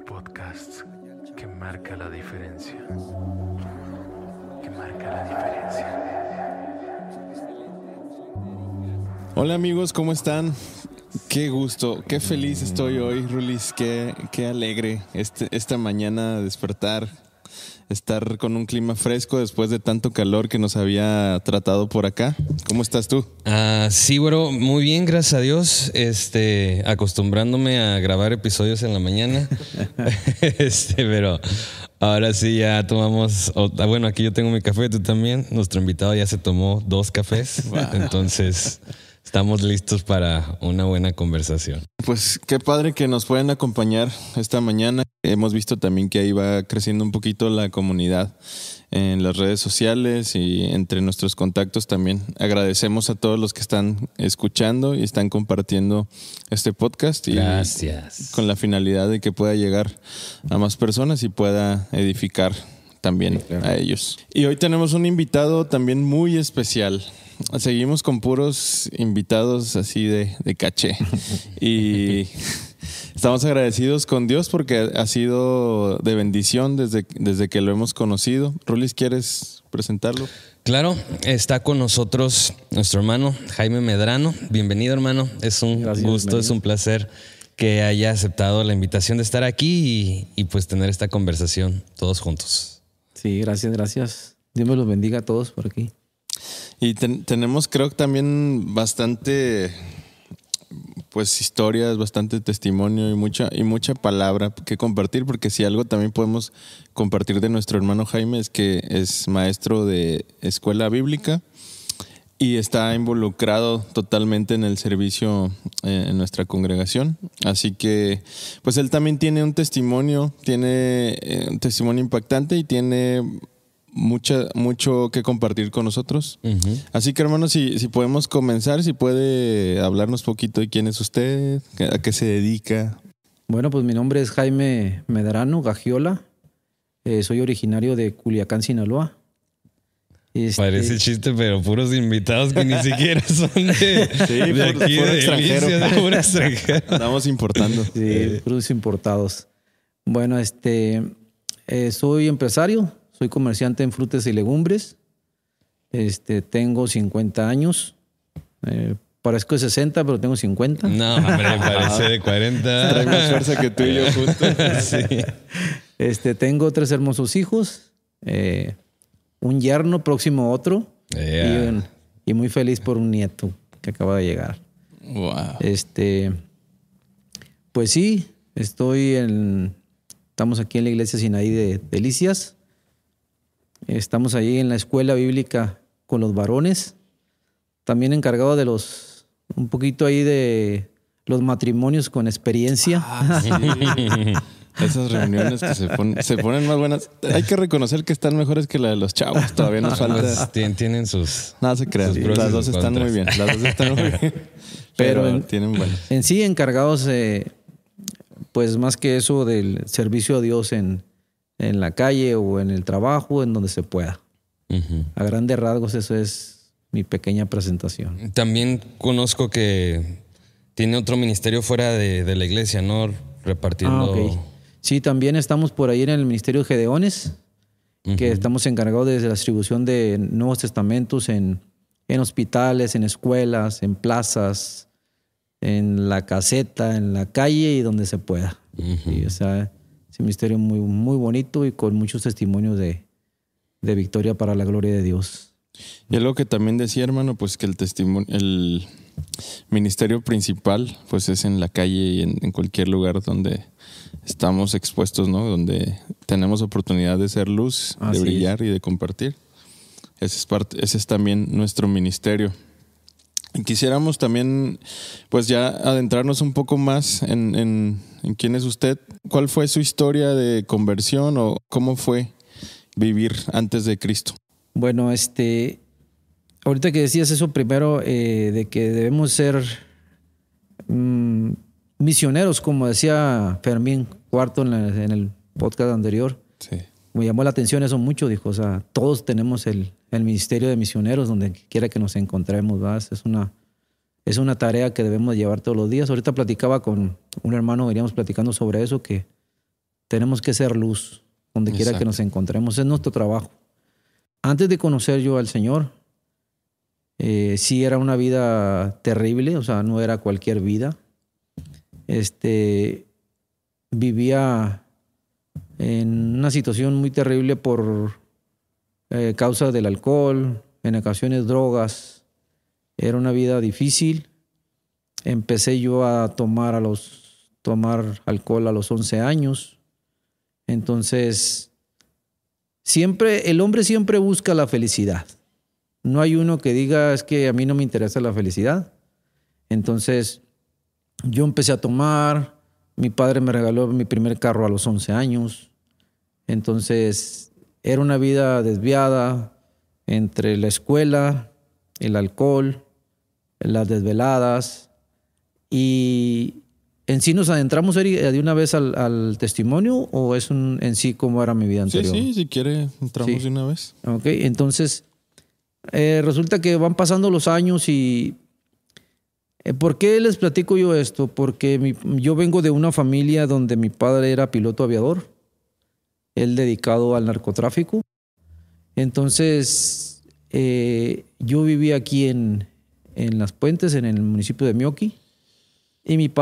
El podcast que marca la diferencia. Que marca la diferencia. Hola amigos, ¿cómo están? Qué gusto, qué feliz estoy hoy, Rulis. Qué alegre esta mañana despertar, estar con un clima fresco después de tanto calor que nos había tratado por acá. ¿Cómo estás tú? Sí, bro, muy bien, gracias a Dios. Acostumbrándome a grabar episodios en la mañana. Pero ahora sí ya tomamos. Bueno, aquí yo tengo mi café, tú también. Nuestro invitado ya se tomó 2 cafés. Wow. Entonces estamos listos para una buena conversación. Pues qué padre que nos pueden acompañar esta mañana. Hemos visto también que ahí va creciendo un poquito la comunidad en las redes sociales y entre nuestros contactos también. Agradecemos a todos los que están escuchando y están compartiendo este podcast. Gracias. Con la finalidad de que pueda llegar a más personas y pueda edificar también a ellos. Y hoy tenemos un invitado también muy especial. Seguimos con puros invitados así de caché. Y estamos agradecidos con Dios porque ha sido de bendición desde que lo hemos conocido. Rulis, ¿quieres presentarlo? Claro, está con nosotros nuestro hermano Jaime Medrano. Bienvenido, hermano. Es un gusto, bienvenido. Es un placer que haya aceptado la invitación de estar aquí y pues tener esta conversación todos juntos. Sí, gracias. Dios me los bendiga a todos por aquí. Y tenemos, creo que también bastante pues historias, bastante testimonio y mucha palabra que compartir, porque si algo también podemos compartir de nuestro hermano Jaime es que es maestro de escuela bíblica y está involucrado totalmente en el servicio en nuestra congregación. Así que pues él también tiene un testimonio impactante y tiene mucho que compartir con nosotros. Uh-huh. Así que, hermano, si podemos comenzar, si puede hablarnos poquito de quién es usted, a qué se dedica. Bueno, pues mi nombre es Jaime Medrano Gagiola. Soy originario de Culiacán, Sinaloa. Parece chiste, pero puros invitados que ni siquiera son de aquí, puro extranjero. Puro extranjero. Estamos importando. Sí, puros importados. Bueno, soy empresario. Soy comerciante en frutas y legumbres. Tengo 50 años. Parezco de 60, pero tengo 50. No, hombre, parece de 40. Trae más fuerza que tú y yo juntos. Sí. Tengo 3 hermosos hijos. Un yerno, próximo otro. Yeah. Y muy feliz por un nieto que acaba de llegar. Wow. Pues sí, estamos aquí en la iglesia Sinaí de Delicias. Estamos ahí en la escuela bíblica con los varones. También encargado de un poquito ahí de los matrimonios con experiencia. Sí. Esas reuniones que se ponen más buenas. Hay que reconocer que están mejores que la de los chavos. Todavía nos falta. Tienen sus. Nada se crean. Sí, las dos están muy bien. Pero tienen buenas. En sí, encargados, pues más que eso, del servicio a Dios en la calle o en el trabajo, en donde se pueda. Uh-huh. A grandes rasgos, eso es mi pequeña presentación. También conozco que tiene otro ministerio fuera de la iglesia, ¿no? Repartiendo. Okay. Sí, también estamos por ahí en el ministerio de Gedeones, uh-huh, que estamos encargados de la distribución de Nuevos Testamentos en hospitales, en escuelas, en plazas, en la caseta, en la calle y donde se pueda. Uh-huh. Y, es un ministerio muy, muy bonito y con muchos testimonios de victoria para la gloria de Dios. Y algo que también decía, hermano, pues que el ministerio principal pues es en la calle y en cualquier lugar donde estamos expuestos, ¿no? Donde tenemos oportunidad de ser luz, de brillar y de compartir. Ese es también nuestro ministerio. Y quisiéramos también pues ya adentrarnos un poco más en quién es usted. ¿Cuál fue su historia de conversión o cómo fue vivir antes de Cristo? Bueno, ahorita que decías eso primero, de que debemos ser misioneros, como decía Fermín Cuarto en el podcast anterior. Sí. Me llamó la atención eso mucho, dijo, todos tenemos el ministerio de misioneros donde quiera que nos encontremos, ¿verdad? Es una tarea que debemos llevar todos los días. Ahorita platicaba con un hermano, veníamos platicando sobre eso, que tenemos que ser luz donde quiera que nos encontremos. Es nuestro trabajo. Antes de conocer yo al Señor, sí era una vida terrible, o sea, no era cualquier vida. Vivía en una situación muy terrible por causa del alcohol, en ocasiones drogas. Era una vida difícil. Empecé yo a tomar alcohol a los 11 años. Entonces, el hombre siempre busca la felicidad. No hay uno que diga, es que a mí no me interesa la felicidad. Entonces, yo empecé a tomar. Mi padre me regaló mi primer carro a los 11 años. Entonces, era una vida desviada entre la escuela, el alcohol, las desveladas. Y en sí nos adentramos, Eri, de una vez al testimonio, o es en sí cómo era mi vida anterior. Sí, si quiere, entramos de una vez. Ok, entonces resulta que van pasando los años y ¿por qué les platico yo esto? Porque yo vengo de una familia donde mi padre era piloto aviador, él dedicado al narcotráfico. Entonces yo vivía aquí en Las Puentes, en el municipio de Mioqui. Y mi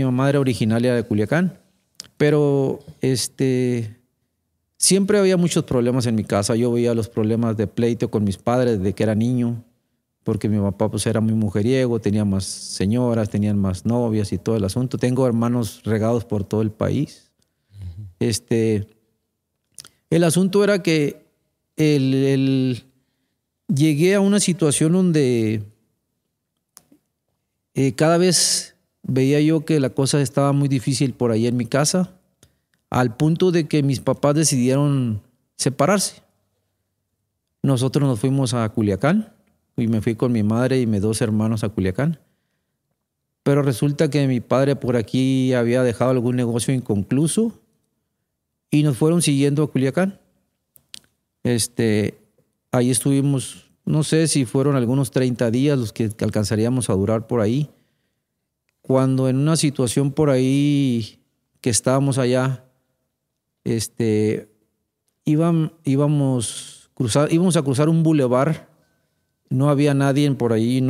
mamá era originaria de Culiacán, pero siempre había muchos problemas en mi casa. Yo veía los problemas de pleito con mis padres desde que era niño, porque mi papá pues era muy mujeriego, tenía más señoras, tenían más novias y todo el asunto. Tengo hermanos regados por todo el país. El asunto era que llegué a una situación donde cada vez veía yo que la cosa estaba muy difícil por ahí en mi casa, al punto de que mis papás decidieron separarse. Nosotros nos fuimos a Culiacán y me fui con mi madre y mis 2 hermanos a Culiacán. Pero resulta que mi padre por aquí había dejado algún negocio inconcluso y nos fueron siguiendo a Culiacán. Ahí estuvimos, no sé si fueron algunos 30 días los que alcanzaríamos a durar por ahí. Cuando en una situación por ahí que estábamos allá, íbamos a cruzar un bulevar, no había nadie por ahí,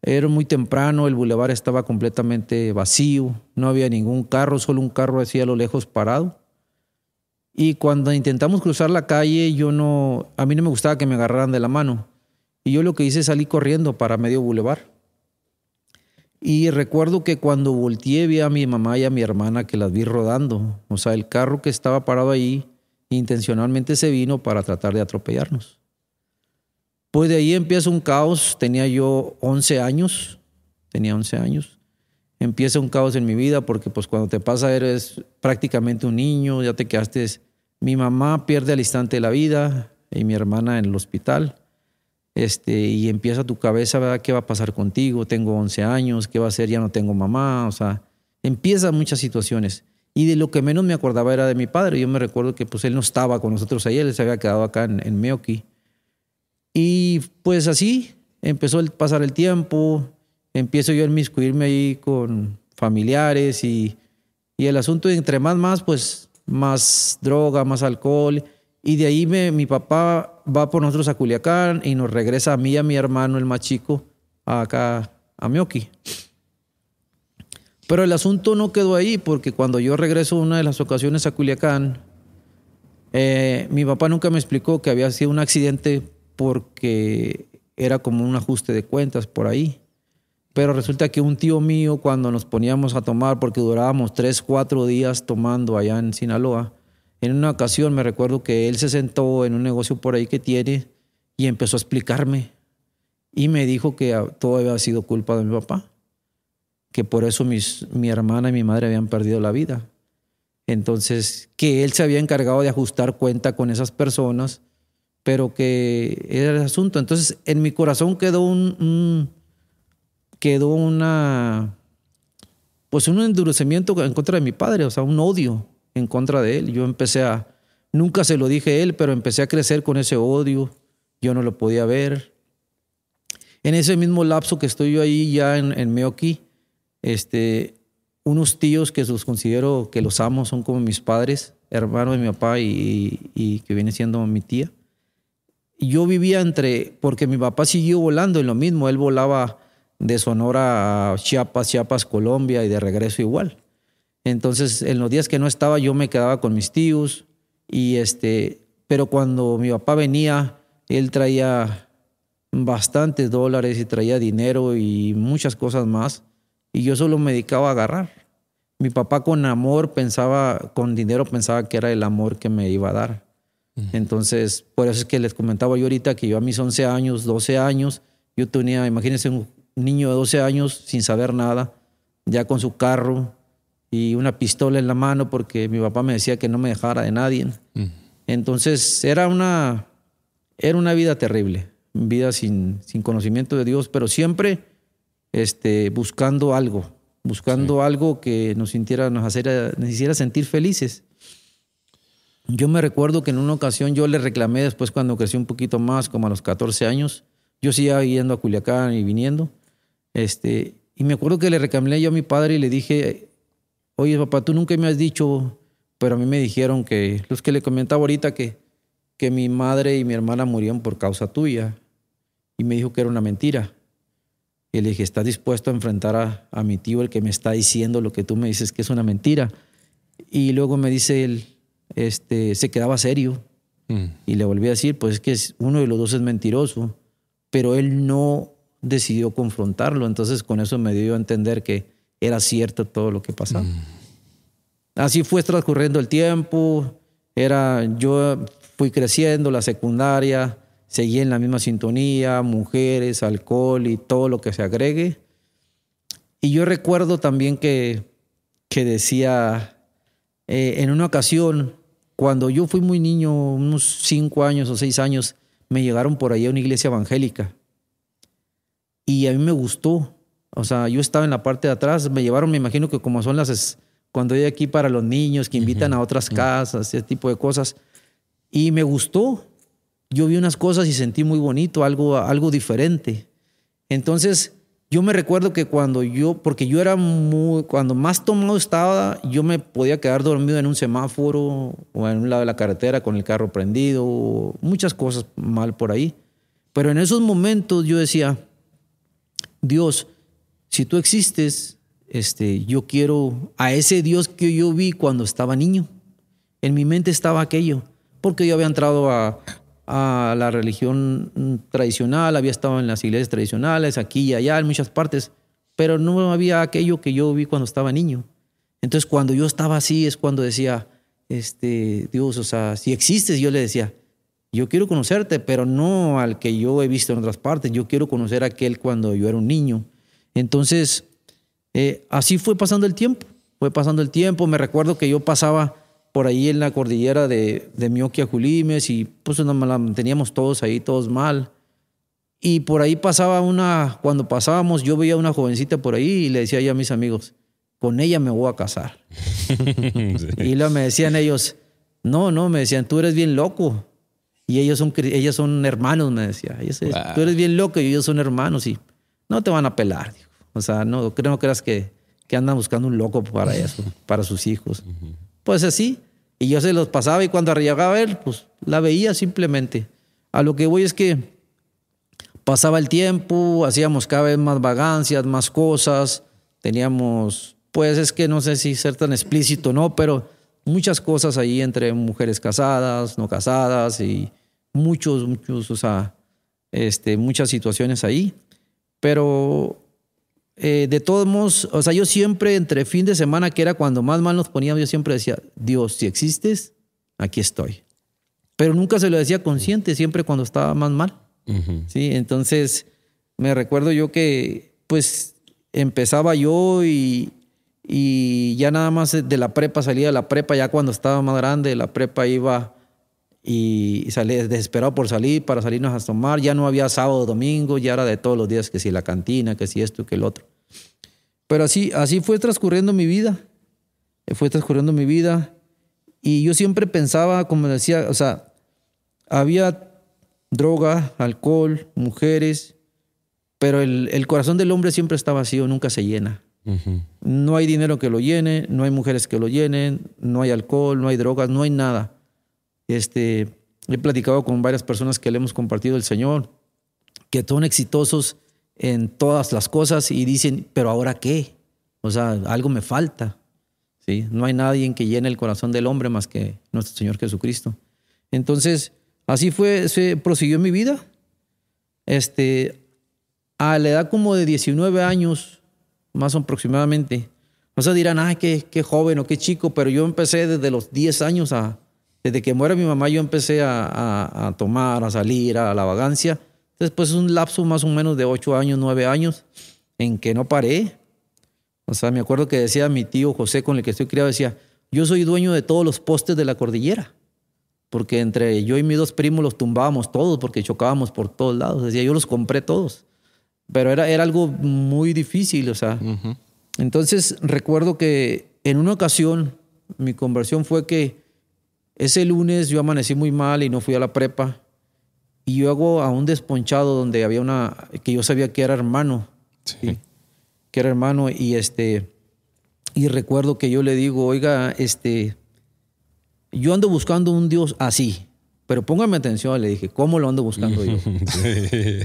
era muy temprano, el bulevar estaba completamente vacío, no había ningún carro, solo un carro así a lo lejos parado. Y cuando intentamos cruzar la calle, a mí no me gustaba que me agarraran de la mano. Y yo lo que hice es salir corriendo para medio bulevar. Y recuerdo que cuando volteé vi a mi mamá y a mi hermana que las vi rodando. O sea, el carro que estaba parado ahí intencionalmente se vino para tratar de atropellarnos. Pues de ahí empieza un caos. Tenía yo 11 años. Empieza un caos en mi vida porque pues cuando te pasa eres prácticamente un niño, ya te quedaste. Mi mamá pierde al instante la vida y mi hermana en el hospital. Y empieza tu cabeza, ¿verdad? ¿Qué va a pasar contigo? Tengo 11 años, ¿qué va a hacer? Ya no tengo mamá, o sea, empiezan muchas situaciones. Y de lo que menos me acordaba era de mi padre. Yo me recuerdo que pues él no estaba con nosotros ahí, él se había quedado acá en Mioqui. Y pues así empezó a pasar el tiempo, empiezo yo a inmiscuirme ahí con familiares y el asunto entre más, pues más droga, más alcohol. Y de ahí mi papá va por nosotros a Culiacán y nos regresa a mí y a mi hermano, el más chico, acá a Mioqui. Pero el asunto no quedó ahí porque cuando yo regreso una de las ocasiones a Culiacán, mi papá nunca me explicó que había sido un accidente porque era como un ajuste de cuentas por ahí. Pero resulta que un tío mío, cuando nos poníamos a tomar, porque durábamos 3, 4 días tomando allá en Sinaloa, en una ocasión me recuerdo que él se sentó en un negocio por ahí que tiene y empezó a explicarme. Y me dijo que todo había sido culpa de mi papá, que por eso mi hermana y mi madre habían perdido la vida. Entonces, que él se había encargado de ajustar cuenta con esas personas, pero que era el asunto. Entonces, en mi corazón quedó un endurecimiento en contra de mi padre, o sea, un odio en contra de él. Yo nunca se lo dije a él, pero empecé a crecer con ese odio. Yo no lo podía ver. En ese mismo lapso que estoy yo ahí ya en Mioqui, unos tíos que los considero que los amo, son como mis padres, hermanos de mi papá y que viene siendo mi tía. Y yo vivía porque mi papá siguió volando en lo mismo, él volaba de Sonora a Chiapas, Colombia y de regreso igual. Entonces, en los días que no estaba, yo me quedaba con mis tíos pero cuando mi papá venía, él traía bastantes dólares y traía dinero y muchas cosas más. Y yo solo me dedicaba a agarrar. Mi papá con dinero pensaba que era el amor que me iba a dar. Entonces, por eso es que les comentaba yo ahorita que yo a mis 11 años, 12 años, yo tenía, imagínense, un niño de 12 años sin saber nada, ya con su carro y una pistola en la mano porque mi papá me decía que no me dejara de nadie. Entonces, era una vida terrible, vida sin conocimiento de Dios, pero siempre buscando algo que nos hiciera sentir felices. Yo me recuerdo que en una ocasión yo le reclamé después cuando crecí un poquito más, como a los 14 años, yo seguía yendo a Culiacán y viniendo, y me acuerdo que le reclamé yo a mi padre y le dije, oye papá, tú nunca me has dicho, pero a mí me dijeron que, los que le comentaba ahorita, que mi madre y mi hermana murieron por causa tuya, y me dijo que era una mentira. Y le dije, ¿estás dispuesto a enfrentar a mi tío, el que me está diciendo lo que tú me dices que es una mentira? Y luego me dice él, se quedaba serio. Y le volví a decir, pues es que uno de los dos es mentiroso, pero él no decidió confrontarlo. Entonces con eso me dio a entender que era cierto todo lo que pasaba. Así fue transcurriendo el tiempo. Yo fui creciendo, la secundaria, seguí en la misma sintonía, mujeres, alcohol y todo lo que se agregue. Y yo recuerdo también que decía, en una ocasión, cuando yo fui muy niño, unos 5 años o 6 años, me llegaron por ahí a una iglesia evangélica. Y a mí me gustó. O sea, yo estaba en la parte de atrás, me llevaron, me imagino que como son cuando hay aquí para los niños, que invitan a otras casas, ese tipo de cosas. Y me gustó. Yo vi unas cosas y sentí muy bonito, algo diferente. Entonces, yo me recuerdo que porque yo era cuando más tomado estaba, yo me podía quedar dormido en un semáforo o en un lado de la carretera con el carro prendido, muchas cosas mal por ahí. Pero en esos momentos yo decía, Dios, si tú existes, yo quiero a ese Dios que yo vi cuando estaba niño. En mi mente estaba aquello, porque yo había entrado a la religión tradicional, había estado en las iglesias tradicionales, aquí y allá, en muchas partes, pero no había aquello que yo vi cuando estaba niño. Entonces, cuando yo estaba así, es cuando decía, Dios, o sea, si existes, yo le decía, yo quiero conocerte, pero no al que yo he visto en otras partes, yo quiero conocer a aquel cuando yo era un niño. Entonces, así fue pasando el tiempo, me recuerdo que yo pasaba por ahí en la cordillera de Mioquia, Julimes, y pues nos teníamos todos ahí, todos mal. Y por ahí cuando pasábamos, yo veía una jovencita por ahí y le decía yo a mis amigos, con ella me voy a casar. Sí. Y luego me decían ellos, no, me decían, tú eres bien loco. Y ellos son hermanos, me decía. Wow. Tú eres bien loco y ellos son hermanos y no te van a pelar. Digo. O sea, no creas que andan buscando un loco para eso, para sus hijos. Pues así. Y yo se los pasaba y cuando llegaba él, pues la veía simplemente. A lo que voy es que pasaba el tiempo, hacíamos cada vez más vagancias, más cosas. Teníamos, pues es que no sé si ser tan explícito, ¿no? Pero muchas cosas ahí entre mujeres casadas, no casadas y muchos, o sea, muchas situaciones ahí. Pero de todos modos, o sea, yo siempre entre fin de semana, que era cuando más mal nos poníamos, yo siempre decía, Dios, si existes, aquí estoy. Pero nunca se lo decía consciente, siempre cuando estaba más mal. ¿Sí? Entonces, me recuerdo yo que, pues, empezaba yo y ya nada más de la prepa, salía de la prepa, ya cuando estaba más grande, de la prepa iba y salía desesperado por salir, para salirnos a tomar. Ya no había sábado, domingo, ya era de todos los días, que si la cantina, que si esto, que el otro. Pero así fue transcurriendo mi vida. Y yo siempre pensaba, como decía, o sea, había droga, alcohol, mujeres, pero el corazón del hombre siempre está vacío, nunca se llena. No hay dinero que lo llene, no hay mujeres que lo llenen, no hay alcohol, no hay drogas, no hay nada. He platicado con varias personas que le hemos compartido el Señor, que son exitosos en todas las cosas y dicen, ¿pero ahora qué? O sea, algo me falta. ¿Sí? No hay nadie que llene el corazón del hombre más que nuestro Señor Jesucristo. Entonces, así se prosiguió mi vida. A la edad como de 19 años, más aproximadamente, o sea, dirán, ay, qué joven o qué chico, pero yo empecé desde los 10 años, desde que muera mi mamá, yo empecé a tomar, a salir, a la vagancia. Después un lapso más o menos de 8 años, 9 años, en que no paré. O sea, me acuerdo que decía mi tío José, con el que estoy criado, decía, yo soy dueño de todos los postes de la cordillera. Porque entre yo y mis 2 primos los tumbábamos todos porque chocábamos por todos lados. Decía, yo los compré todos. Pero era algo muy difícil, o sea. Entonces, recuerdo que en una ocasión mi conversión fue que ese lunes yo amanecí muy mal y no fui a la prepa. Y yo hago a un desponchado donde había que yo sabía que era hermano. ¿Sí? Que era hermano y recuerdo que yo le digo, oiga, yo ando buscando un Dios así, pero póngame atención, le dije, ¿cómo lo ando buscando yo?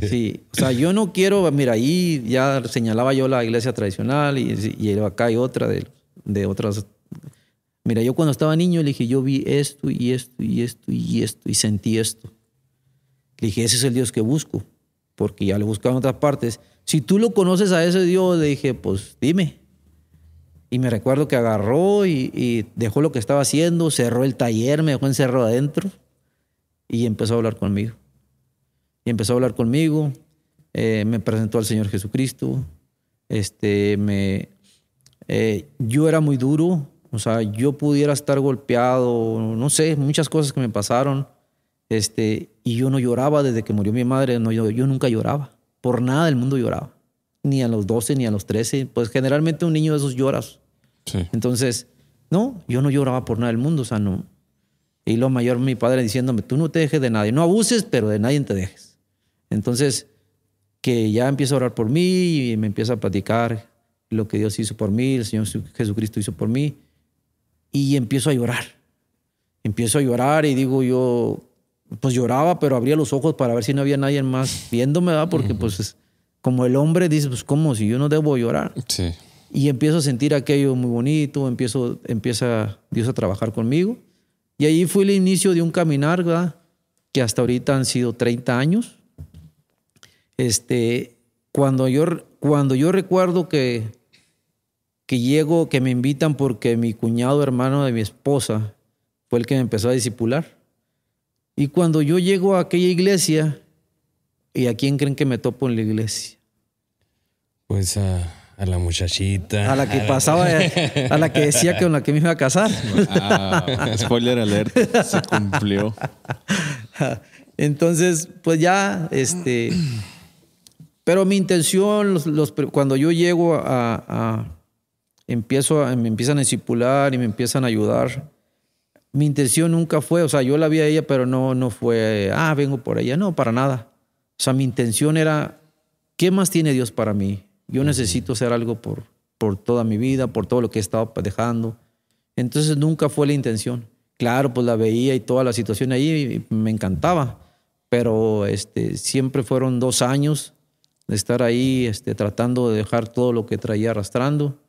Sí, o sea, yo no quiero, mira, ahí ya señalaba yo la iglesia tradicional y acá hay otra de otras. Mira, yo cuando estaba niño le dije, yo vi esto y esto y esto y esto y sentí esto. Le dije, ese es el Dios que busco, porque ya lo buscaba en otras partes. Si tú lo conoces a ese Dios, le dije, pues dime. Y me recuerdo que agarró y dejó lo que estaba haciendo, cerró el taller, me dejó encerrado adentro y empezó a hablar conmigo. Me presentó al Señor Jesucristo. Yo era muy duro, o sea, yo pudiera estar golpeado, no sé, muchas cosas que me pasaron. Y yo no lloraba desde que murió mi madre, yo nunca lloraba. Por nada del mundo lloraba. Ni a los 12, ni a los 13. Pues generalmente un niño de esos lloras. Sí. Entonces, no, yo no lloraba por nada del mundo, o sea, no. Y lo mayor, mi padre diciéndome, tú no te dejes de nadie. No abuses, pero de nadie te dejes. Entonces, que ya empieza a orar por mí y me empieza a platicar lo que Dios hizo por mí, el Señor Jesucristo hizo por mí. Y empiezo a llorar. Y digo yo, pues lloraba, pero abría los ojos para ver si no había nadie más viéndome, ¿verdad? Porque pues como el hombre dice, pues ¿cómo? Si yo no debo llorar. Sí. Y empiezo a sentir aquello muy bonito, empieza Dios a trabajar conmigo. Y ahí fue el inicio de un caminar, ¿verdad? Que hasta ahorita han sido 30 años. Cuando yo recuerdo que llego, que me invitan porque mi cuñado, hermano de mi esposa, fue el que me empezó a discipular. Y cuando yo llego a aquella iglesia, ¿y a quién creen que me topo en la iglesia? Pues a la muchachita. A la que pasaba, a la que decía que con la que me iba a casar. Spoiler alert, se cumplió. Entonces, pues ya, pero mi intención, cuando yo llego me empiezan a discipular y me empiezan a ayudar. Mi intención nunca fue, o sea, yo la vi a ella, pero no fue, vengo por ella. No, para nada. O sea, mi intención era, ¿qué más tiene Dios para mí? Yo necesito hacer algo por toda mi vida, por todo lo que he estado dejando. Entonces nunca fue la intención. Claro, pues la veía y toda la situación ahí me encantaba, pero siempre fueron 2 años de estar ahí tratando de dejar todo lo que traía arrastrando.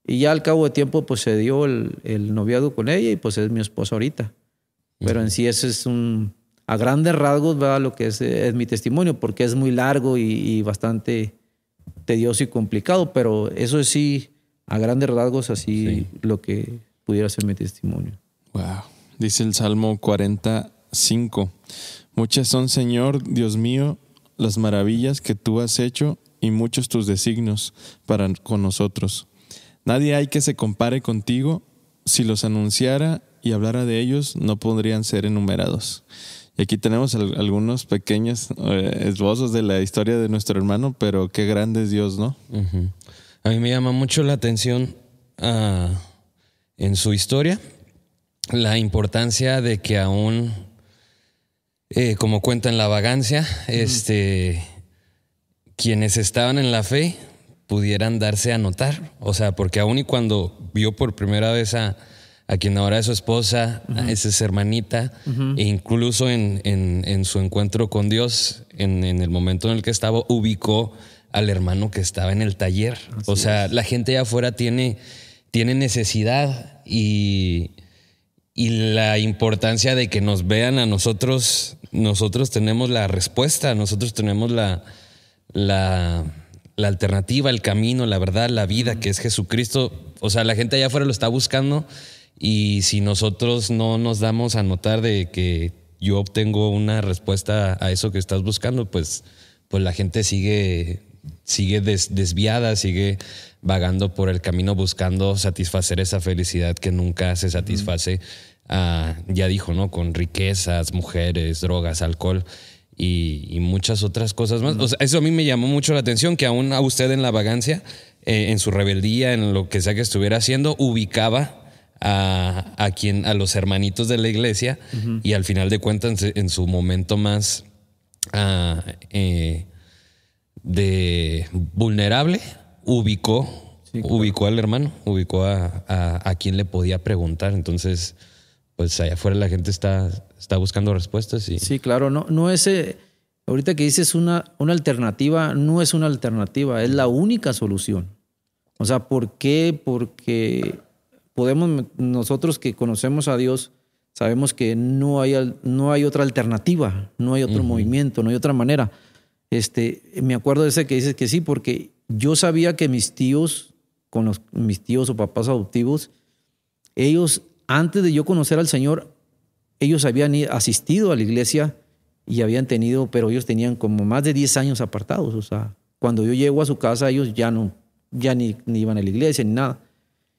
Y ya al cabo de tiempo pues se dio el noviazgo con ella y pues es mi esposa ahorita. Pero en sí ese es a grandes rasgos, ¿verdad? Lo que es mi testimonio, porque es muy largo y bastante tedioso y complicado, pero eso es sí, a grandes rasgos así lo que pudiera ser mi testimonio. Wow. Dice el Salmo 45. Muchas son, Señor, Dios mío, las maravillas que tú has hecho y muchos tus designios para con nosotros. Nadie hay que se compare contigo. Si los anunciara y hablara de ellos, no podrían ser enumerados. Y aquí tenemos algunos pequeños esbozos de la historia de nuestro hermano, pero qué grande es Dios, ¿no? Uh-huh. A mí me llama mucho la atención en su historia la importancia de que aún, como cuenta en La Vagancia, quienes estaban en la fe pudieran darse a notar. O sea, porque aún y cuando vio por primera vez a quien ahora es su esposa, a esa hermanita, e incluso en su encuentro con Dios, en el momento en el que estaba, ubicó al hermano que estaba en el taller. Así o sea, la gente allá afuera tiene necesidad y la importancia de que nos vean a nosotros tenemos la respuesta, nosotros tenemos la alternativa, el camino, la verdad, la vida, que es Jesucristo. O sea, la gente allá afuera lo está buscando y si nosotros no nos damos a notar de que yo obtengo una respuesta a eso que estás buscando, pues la gente sigue desviada, sigue vagando por el camino buscando satisfacer esa felicidad que nunca se satisface. Ya dijo, ¿no? Con riquezas, mujeres, drogas, alcohol y muchas otras cosas más. O sea, eso a mí me llamó mucho la atención, que aún a usted en la vagancia, en su rebeldía, en lo que sea que estuviera haciendo, ubicaba a los hermanitos de la iglesia y al final de cuentas en su momento más de vulnerable, ubicó al hermano, ubicó a quien le podía preguntar. Entonces, pues allá afuera la gente está buscando respuestas. Sí, claro. No es... ahorita que dices una alternativa, no es una alternativa, es la única solución. O sea, ¿por qué? Porque nosotros que conocemos a Dios, sabemos que no hay otra alternativa, no hay otro movimiento, no hay otra manera. Me acuerdo de ese que dices que sí, porque yo sabía que mis tíos o papás adoptivos, ellos, antes de yo conocer al Señor, ellos habían asistido a la iglesia y pero ellos tenían como más de 10 años apartados. O sea, cuando yo llego a su casa, ellos ya ni iban a la iglesia ni nada.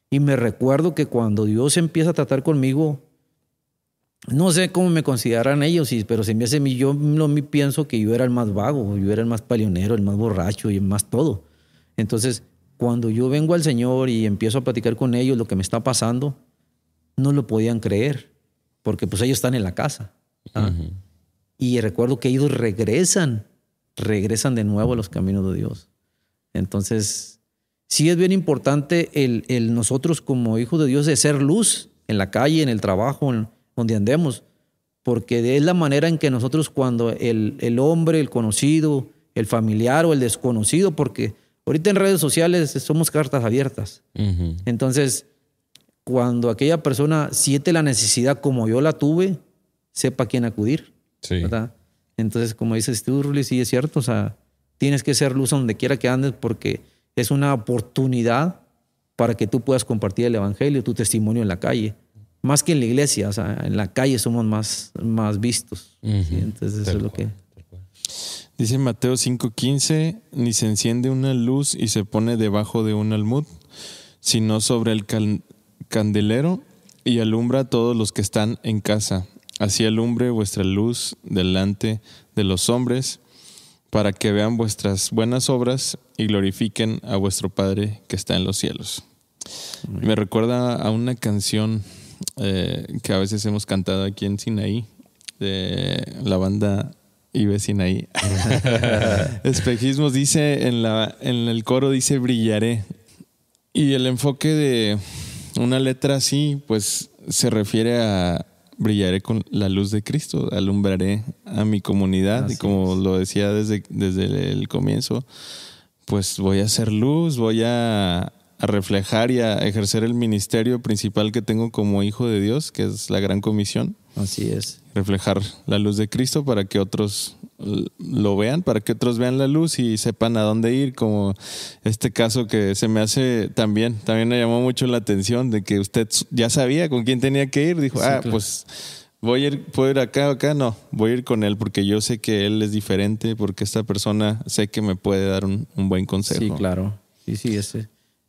Y me recuerdo que cuando Dios empieza a tratar conmigo, no sé cómo me consideran ellos, pero se me hace yo no me pienso que yo era el más vago, yo era el más peleonero, el más borracho y el más todo. Entonces, cuando yo vengo al Señor y empiezo a platicar con ellos lo que me está pasando, no lo podían creer, porque pues ellos están en la casa. Y recuerdo que ellos regresan de nuevo a los caminos de Dios. Entonces, sí es bien importante el nosotros como hijos de Dios de ser luz en la calle, en el trabajo, donde andemos, porque es la manera en que nosotros cuando el hombre, el conocido, el familiar o el desconocido, porque ahorita en redes sociales somos cartas abiertas. Entonces, cuando aquella persona siente la necesidad como yo la tuve, sepa a quién acudir. Sí. ¿Verdad? Entonces, como dices tú, Ruli, sí es cierto. O sea, tienes que ser luz donde quiera que andes porque es una oportunidad para que tú puedas compartir el evangelio, tu testimonio en la calle. Más que en la iglesia, o sea, en la calle somos más vistos. ¿Sí? Entonces, eso es lo que... Dice Mateo 5:15, ni se enciende una luz y se pone debajo de un almud, sino sobre el candelero y alumbra a todos los que están en casa. Así alumbre vuestra luz delante de los hombres, para que vean vuestras buenas obras y glorifiquen a vuestro Padre que está en los cielos. Me recuerda a una canción que a veces hemos cantado aquí en Sinaí, de la banda Ibe Sinaí. Espejismos dice, en el coro dice brillaré. Y el enfoque de una letra así, pues se refiere a brillaré con la luz de Cristo, alumbraré a mi comunidad. Así y como lo decía desde el comienzo, pues voy a hacer luz, voy a reflejar y a ejercer el ministerio principal que tengo como hijo de Dios, que es la gran comisión. Así es. Reflejar la luz de Cristo para que otros lo vean, para que otros vean la luz y sepan a dónde ir, como este caso que se me hace también me llamó mucho la atención de que usted ya sabía con quién tenía que ir. Dijo, sí, claro. Pues puedo ir acá, no, voy a ir con él porque yo sé que él es diferente, porque esta persona sé que me puede dar un buen consejo. Sí, claro. Sí,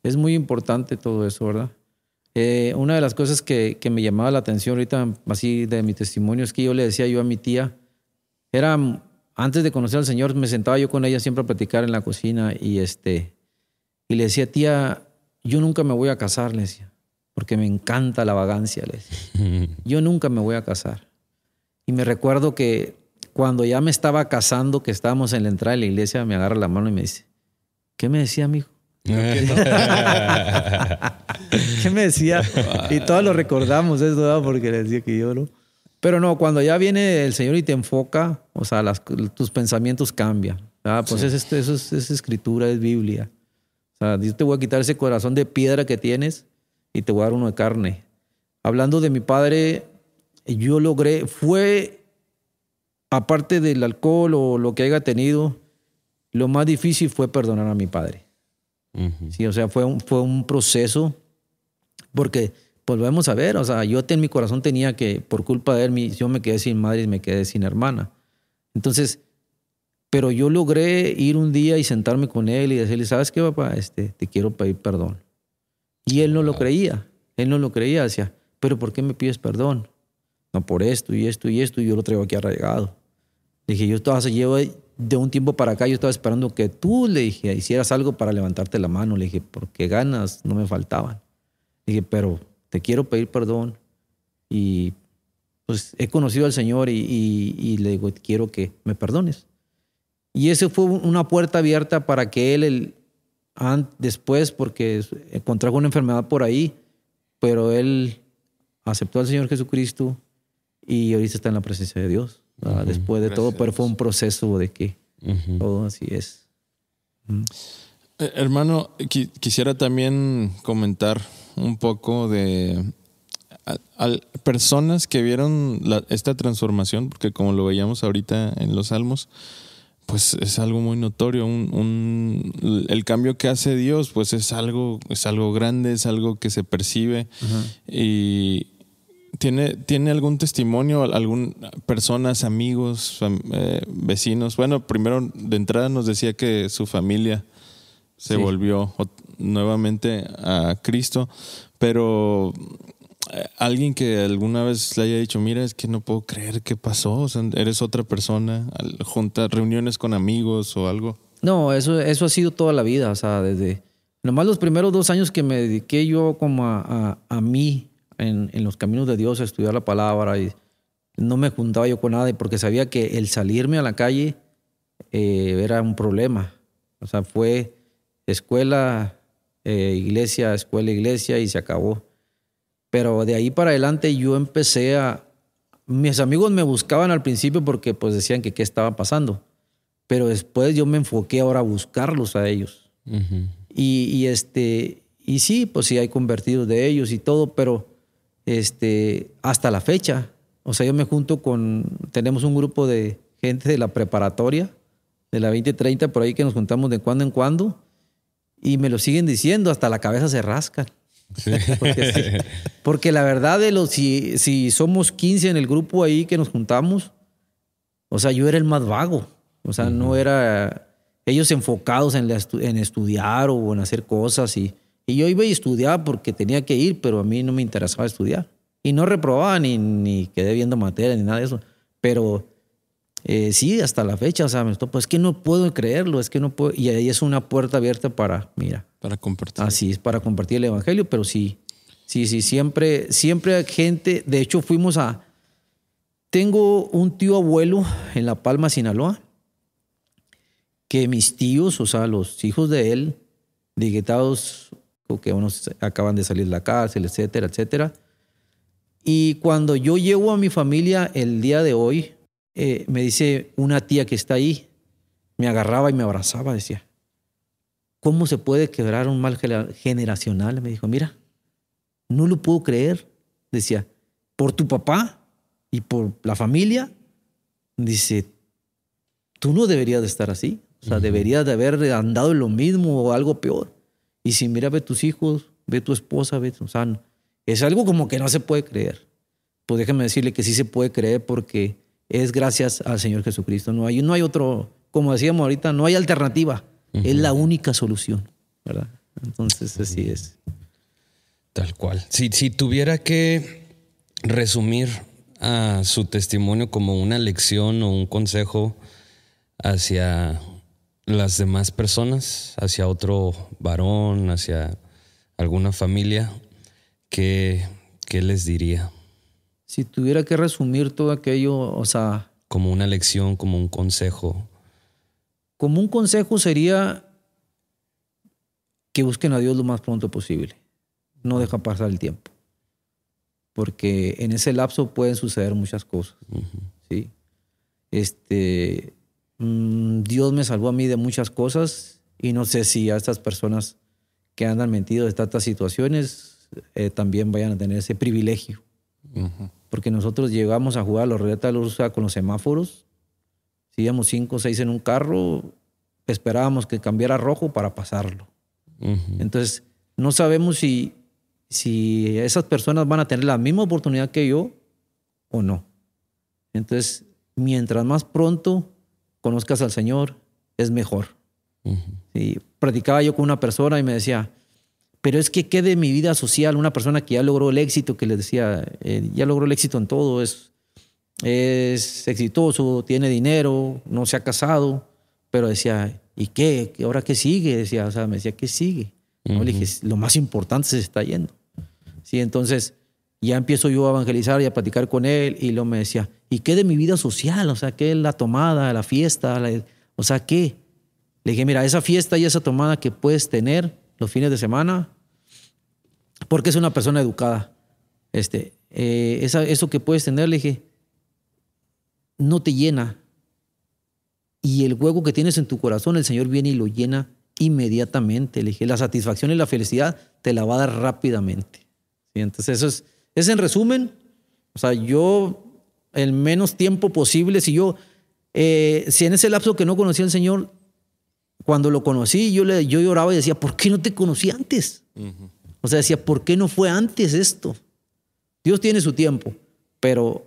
es muy importante todo eso, ¿verdad? Una de las cosas que me llamaba la atención ahorita, así de mi testimonio, es que yo le decía a mi tía, antes de conocer al Señor, me sentaba yo con ella siempre a platicar en la cocina y le decía, tía, yo nunca me voy a casar, le decía, porque me encanta la vagancia, le decía. Yo nunca me voy a casar. Y me recuerdo que cuando ya me estaba casando, que estábamos en la entrada de la iglesia, me agarra la mano y me dice, ¿qué me decía, mijo? ¿Qué me decía? Y todos lo recordamos eso, ¿verdad? Porque le decía que yo no. Pero no, cuando ya viene el Señor y te enfoca, o sea, tus pensamientos cambian. Pues sí. Eso es escritura, es Biblia. O sea, yo te voy a quitar ese corazón de piedra que tienes y te voy a dar uno de carne. Hablando de mi padre, yo logré, aparte del alcohol o lo que haya tenido, lo más difícil fue perdonar a mi padre. Uh-huh. Sí, o sea, fue un proceso, porque volvemos a ver, o sea, yo en mi corazón tenía que, por culpa de él, yo me quedé sin madre y me quedé sin hermana. Entonces, pero yo logré ir un día y sentarme con él y decirle, ¿sabes qué, papá? Te quiero pedir perdón. Y él no lo creía. Él no lo creía. Decía, ¿pero por qué me pides perdón? No, por esto y esto y esto. Y yo lo traigo aquí arraigado. Le dije, llevo de un tiempo para acá, yo estaba esperando que tú, le dije, hicieras algo para levantarte la mano. Le dije, porque ganas no me faltaban. Le dije, pero te quiero pedir perdón. Y pues he conocido al Señor y le digo, quiero que me perdones. Y ese fue una puerta abierta para que él después, porque contrajo una enfermedad por ahí, pero él aceptó al Señor Jesucristo y ahorita está en la presencia de Dios. Uh-huh. Después de todo, pero fue un proceso de que todo así es. Hermano, quisiera también comentar un poco de personas que vieron esta transformación, porque como lo veíamos ahorita en los Salmos, pues es algo muy notorio. El cambio que hace Dios, pues es algo grande, es algo que se percibe. Uh-huh. Y ¿tiene algún testimonio, personas, amigos, vecinos? Bueno, primero de entrada nos decía que su familia se volvió nuevamente a Cristo, pero alguien que alguna vez le haya dicho, mira, es que no puedo creer qué pasó, o sea, eres otra persona, juntas reuniones con amigos o algo. No, eso ha sido toda la vida, o sea, desde nomás los primeros 2 años que me dediqué yo como a mí en los caminos de Dios, a estudiar la palabra, y no me juntaba yo con nadie porque sabía que el salirme a la calle era un problema. O sea, fue escuela, iglesia, escuela, iglesia y se acabó. Pero de ahí para adelante yo empecé mis amigos me buscaban al principio porque pues decían que qué estaba pasando. Pero después yo me enfoqué ahora a buscarlos a ellos. Uh-huh. Y sí, pues sí hay convertidos de ellos y todo, pero hasta la fecha. O sea, yo me junto tenemos un grupo de gente de la preparatoria, de la 2030, por ahí que nos juntamos de cuando en cuando, y me lo siguen diciendo, hasta la cabeza se rascan. Sí. Porque la verdad si somos 15 en el grupo ahí que nos juntamos, o sea, yo era el más vago. O sea, no era ellos enfocados en estudiar o en hacer cosas. Y yo iba a estudiar porque tenía que ir, pero a mí no me interesaba estudiar. Y no reprobaba ni quedé viendo materia ni nada de eso. Pero sí, hasta la fecha, o sea, pues es que no puedo creerlo, es que no puedo. Y ahí es una puerta abierta para compartir. Así es, para compartir el evangelio, pero sí, siempre hay gente. De hecho, tengo un tío abuelo en La Palma, Sinaloa, que mis tíos, o sea, los hijos de él, digitados, que unos acaban de salir de la cárcel, etcétera, etcétera. Y cuando yo llego a mi familia el día de hoy, me dice una tía que está ahí, me agarraba y me abrazaba, decía, ¿cómo se puede quebrar un mal generacional? Me dijo, mira, no lo puedo creer. Decía, por tu papá y por la familia, dice, tú no deberías de estar así. O sea, deberías de haber andado en lo mismo o algo peor. Y si mira, ve tus hijos, ve tu esposa, o sea, es algo como que no se puede creer. Pues déjame decirle que sí se puede creer porque es gracias al Señor Jesucristo. No hay otro, como decíamos ahorita, no hay alternativa. Es la única solución, ¿verdad? Entonces así es. Tal cual. Si tuviera que resumir a su testimonio como una lección o un consejo hacia las demás personas, hacia otro varón, hacia alguna familia, ¿qué les diría? Si tuviera que resumir todo aquello, o sea... Como una lección, como un consejo. Como un consejo sería que busquen a Dios lo más pronto posible. No deja pasar el tiempo. Porque en ese lapso pueden suceder muchas cosas. ¿Sí? Dios me salvó a mí de muchas cosas y no sé si a estas personas que andan metidos en tantas situaciones también vayan a tener ese privilegio. Porque nosotros llegamos a jugar a la ruleta rusa con los semáforos. Si íbamos 5 o 6 en un carro, esperábamos que cambiara rojo para pasarlo. Entonces, no sabemos si esas personas van a tener la misma oportunidad que yo o no. Entonces, mientras más pronto conozcas al Señor, es mejor. Sí, platicaba yo con una persona y me decía, pero es que ¿qué de mi vida social? Una persona que ya logró el éxito, que les decía, ya logró el éxito en todo, es exitoso, tiene dinero, no se ha casado, pero decía, ¿y qué? ¿Ahora qué sigue? Decía, o sea, me decía, ¿qué sigue? No, le dije, lo más importante se está yendo. Sí, entonces ya empiezo yo a evangelizar y a platicar con él y luego me decía, ¿y qué de mi vida social? O sea, ¿qué es la tomada, la fiesta? O sea, ¿qué? Le dije, mira, esa fiesta y esa tomada que puedes tener los fines de semana, porque es una persona educada. Eso que puedes tener, le dije, no te llena. Y el hueco que tienes en tu corazón, el Señor viene y lo llena inmediatamente. Le dije, la satisfacción y la felicidad te la va a dar rápidamente. ¿Sí? Entonces, eso es en resumen. O sea, yo, el menos tiempo posible, si en ese lapso que no conocía al Señor, cuando lo conocí, yo lloraba y decía, ¿por qué no te conocí antes? O sea, decía, ¿por qué no fue antes esto? Dios tiene su tiempo, pero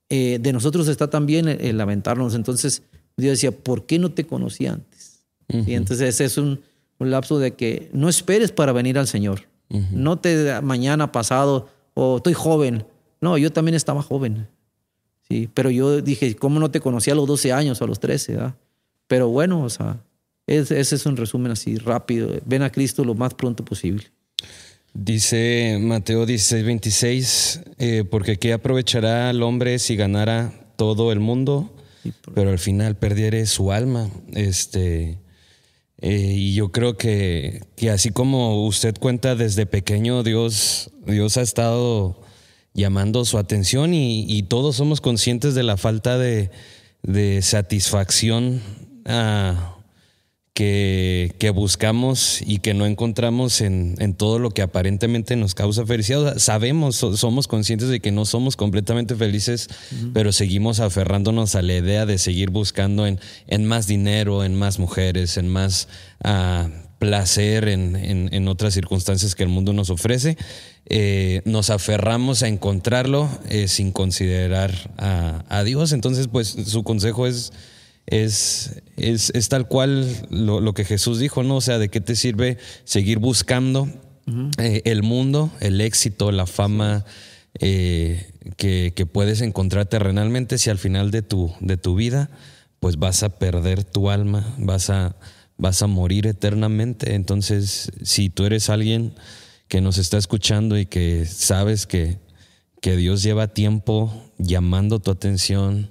de nosotros está también el lamentarnos. Entonces, Dios decía, ¿por qué no te conocí antes? Y entonces ese es un lapso de que no esperes para venir al Señor. No te mañana, pasado, o estoy joven. No, yo también estaba joven. Sí, pero yo dije, ¿cómo no te conocí a los 12 años o a los 13? ¿verdad? Pero bueno, o sea, ese es un resumen así rápido. Ven a Cristo lo más pronto posible. Dice Mateo 16:26, porque ¿qué aprovechará el hombre si ganara todo el mundo, pero al final perdiere su alma? Y yo creo que así como usted cuenta desde pequeño, Dios ha estado llamando su atención y todos somos conscientes de la falta de satisfacción que buscamos y que no encontramos en todo lo que aparentemente nos causa felicidad. O sea, sabemos, somos conscientes de que no somos completamente felices, pero seguimos aferrándonos a la idea de seguir buscando en más dinero, en más mujeres, en más placer, en otras circunstancias que el mundo nos ofrece. Nos aferramos a encontrarlo sin considerar a Dios. Entonces, pues su consejo es tal cual lo que Jesús dijo, ¿no? O sea, ¿de qué te sirve seguir buscando el mundo, el éxito, la fama que puedes encontrar terrenalmente si al final de tu vida pues vas a perder tu alma, vas a morir eternamente? Entonces, si tú eres alguien que nos está escuchando y que sabes que Dios lleva tiempo llamando tu atención,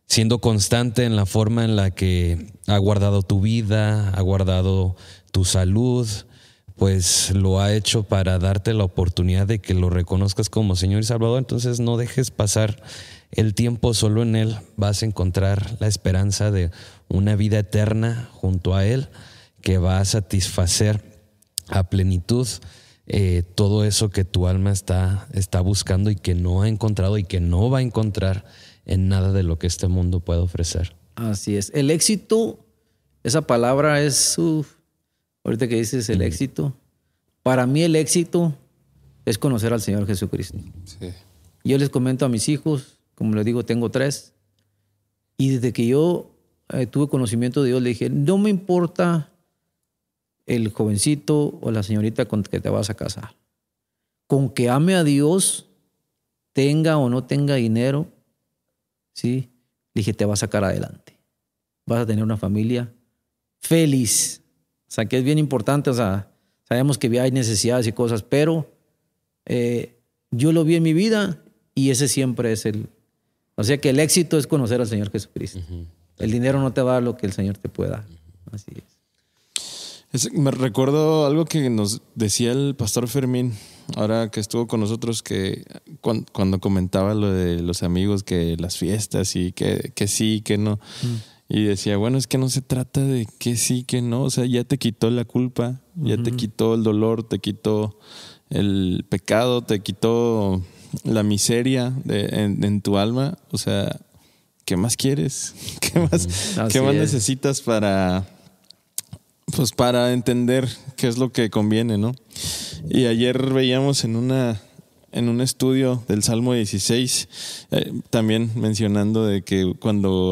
siendo constante en la forma en la que ha guardado tu vida, ha guardado tu salud, pues lo ha hecho para darte la oportunidad de que lo reconozcas como Señor y Salvador. Entonces no dejes pasar el tiempo, solo en Él vas a encontrar la esperanza de una vida eterna junto a Él, que va a satisfacer a plenitud todo eso que tu alma está buscando y que no ha encontrado y que no va a encontrar en nada de lo que este mundo puede ofrecer. Así es. El éxito, esa palabra es, ahorita que dices el éxito, para mí el éxito es conocer al Señor Jesucristo. Sí. Yo les comento a mis hijos, como les digo, tengo 3, y desde que yo tuve conocimiento de Dios, le dije, no me importa el jovencito o la señorita con que te vas a casar. Con que ame a Dios, tenga o no tenga dinero, ¿sí? Le dije, te va a sacar adelante. Vas a tener una familia feliz. O sea, que es bien importante. O sea, sabemos que hay necesidades y cosas, pero yo lo vi en mi vida y ese siempre es o sea, que el éxito es conocer al Señor Jesucristo. El dinero no te va a dar lo que el Señor te puede dar. Así es. Me recuerdo algo que nos decía el pastor Fermín, ahora que estuvo con nosotros, que cuando comentaba lo de los amigos, que las fiestas y que sí, que no. Y decía, bueno, es que no se trata de que sí, que no. O sea, ya te quitó la culpa, ya te quitó el dolor, te quitó el pecado, te quitó la miseria en tu alma. O sea, ¿qué más quieres? ¿Qué más necesitas para entender qué es lo que conviene, ¿no? Y ayer veíamos en un estudio del Salmo 16, también mencionando de que